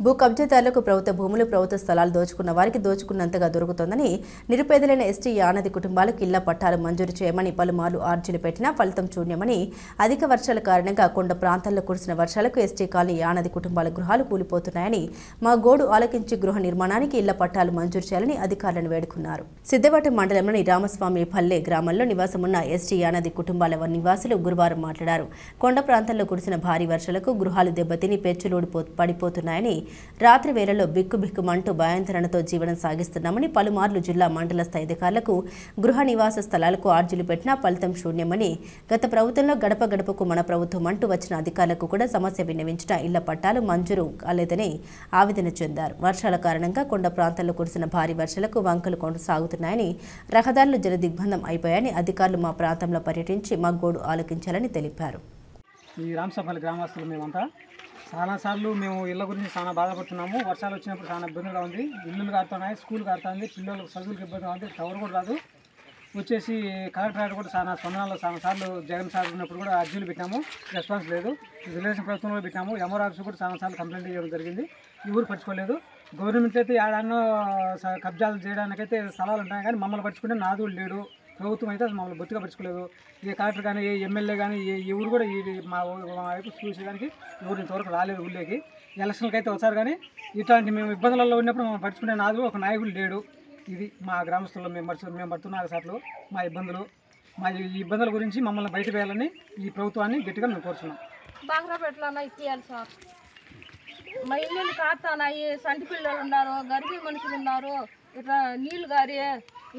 భూ కబ్జాదారులకు ప్రభుత్వ భూములు, ప్రభుత్వ స్థలాలు దోచుకున్న వారికి దోచుకున్నంతగా దొరుకుతోందని నిరుపేదలైన ఎస్టీ యానాది కుటుంబాలకు ఇళ్ల పట్టాలు మంజూరు చేయమని పలుమార్లు ఆర్జీలు పెట్టినా ఫలితం శూన్యమని, అధిక వర్షాల కారణంగా కొండ ప్రాంతాల్లో కురిసిన వర్షాలకు ఎస్టీ కాలనీ యానాది కుటుంబాల గృహాలు కూలిపోతున్నాయని, మా గోడు ఆలకించి గృహ నిర్మాణానికి ఇళ్ల పట్టాలు మంజూరు చేయాలని అధికారులను వేడుకున్నారు. సిద్ధవటం మండలంలోని రామస్వామి పల్లె గ్రామంలో నివాసమున్న ఎస్టీ యానాది కుటుంబాల నివాసులు గురువారం మాట్లాడారు. కొండ ప్రాంతాల్లో కురిసిన భారీ వర్షాలకు గృహాలు దెబ్బతిని పెచ్చులోడి పడిపోతున్నాయని, రాత్రి వేళల్లో బిక్కుబిక్కుమంటూ భయాందోళనతో జీవనం సాగిస్తున్నామని పలుమార్లు జిల్లా మండల స్థాయి అధికారులకు గృహ నివాస స్థలాలకు ఆర్జీలు పెట్టినా ఫలితం శూన్యమని, గత ప్రభుత్వంలో గడప గడపకు మన ప్రభుత్వం అంటూ వచ్చిన అధికారులకు కూడా సమస్య విన్నవించిన ఇళ్ల పట్టాలు మంజూరు కాలేదని ఆవేదన చెందారు. వర్షాల కారణంగా కొండ ప్రాంతాల్లో కురిసిన భారీ వర్షాలకు వంకలు కొనసాగుతున్నాయని, రహదారులు జలదిగ్బంధం అయిపోయాయని అధికారులు మా ప్రాంతంలో పర్యటించి మా గోడు ఆలకించాలని తెలిపారు. ఈ రామసపల్లి గ్రామస్తులు మేమంతా చాలాసార్లు మేము ఇళ్ళ గురించి చాలా బాధపడుతున్నాము. వర్షాలు వచ్చినప్పుడు చాలా ఇబ్బందిగా ఉంది. ఇల్లులు కారుతున్నాయి, స్కూల్ కారుతుంది, పిల్లలకు చదువులకు ఇబ్బందిగా ఉంది. టవర్ కూడా రాదు. వచ్చేసి కలెక్టరేట్ కూడా చాలా స్పందనలో చాలా సార్లు జగన్ సార్ ఉన్నప్పుడు కూడా అర్జీలు పెట్టాము, రెస్పాన్స్ లేదు. రిలేషన్ ప్రభుత్వంలో పెట్టాము, ఎంఆర్ ఆఫీస్ కూడా చాలాసార్లు కంప్లైంట్ చేయడం జరిగింది. ఈ ఊరు పట్టించుకోలేదు. గవర్నమెంట్ అయితే ఏడాన్నో కబ్జాలు చేయడానికైతే స్థలాలు ఉంటాయి, కానీ మమ్మల్ని పట్టించుకుంటే నాదుడు లేడు. ప్రభుత్వం అయితే మమ్మల్ని బొత్తిగా పట్టించుకోలేదు. ఏ కలెక్టర్ కానీ, ఏ ఎమ్మెల్యే కానీ, ఎవరు కూడా మా వైపు చూసేదానికి ఎవరు ఇంతవరకు రాలేదు. ఊళ్ళోకి ఎలక్షన్కి అయితే వచ్చారు, కానీ ఇట్లాంటి మేము ఇబ్బందులలో ఉన్నప్పుడు మమ్మల్ని పట్టించుకునే నాదు ఒక నాయకుడు లేడు. ఇది మా గ్రామస్తుల్లో మేము పడుతున్న సార్లు మా ఇబ్బందులు. మా ఈ ఇబ్బందుల గురించి మమ్మల్ని బయట వేయాలని ఈ ప్రభుత్వాన్ని గట్టిగా మేము కోరుతున్నాం. బాగ్రాపేటలో ఇచ్చేయాలి సార్. మా ఇల్లు కాస్తానాయి, సంటి పిల్లలు ఉన్నారు, గర్భిణీ మనుషులు ఉన్నారు, ఇట్లా నీళ్ళు గారి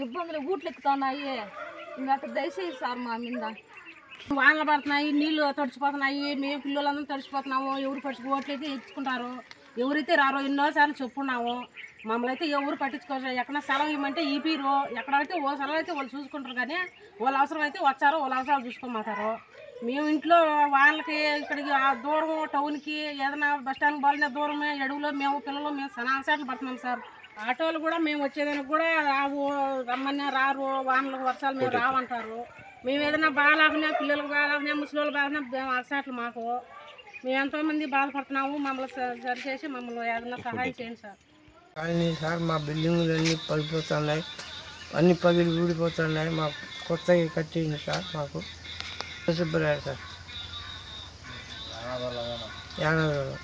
ఇబ్బందులు ఊట్లు ఎక్కుతున్నాయి. ఇంకా అక్కడ దయచేసి సార్ మా మీద వానలు పడుతున్నాయి, నీళ్ళు తడిచిపోతున్నాయి, మేము పిల్లలందరం తడిచిపోతున్నాము. ఎవరు పట్టుకు ఓట్లు అయితే ఇచ్చుకుంటారు, ఎవరైతే రారో ఎన్నోసార్లు చెప్పుకున్నాము. మమ్మల్ని అయితే ఎవరు పట్టించుకోవచ్చు. ఎక్కడ స్థలం ఇవ్వమంటే ఈపీరు, ఎక్కడైతే ఓ స్థలం అయితే వాళ్ళు చూసుకుంటారు, కానీ వాళ్ళ అవసరం అయితే వచ్చారో వాళ్ళ అవసరాలు చూసుకోమంటారు. మేము ఇంట్లో వాళ్ళకి ఇక్కడికి దూరం టౌన్కి ఏదైనా బస్ స్టాండ్కి బాలిన దూరమే అడుగులో మేము పిల్లలు మేము సనాసాట్లు పడుతున్నాం సార్. ఆటోలు కూడా మేము వచ్చేదానికి కూడా రావు, రమ్మని రారు, వానలు వర్షాలు మేము రావంటారు. మేము ఏదైనా బాగాలేకపోయినా పిల్లలకు బాగాలేకపోయినా ముసలి బాగాలేకపోయినా అలసాట్లు మాకు. మేము ఎంతోమంది బాధపడుతున్నాము. మమ్మల్ని సరిచేసి మమ్మల్ని ఏదైనా సహాయం చేయండి సార్. కానీ సార్ మా బిల్డింగులు అన్నీ పడిపోతున్నాయి, అన్ని పగిలి ఊడిపోతున్నాయి. మాకు కొత్తగా కట్టింది సార్. మాకు సుబ్బరాయ సార్, యానవరం.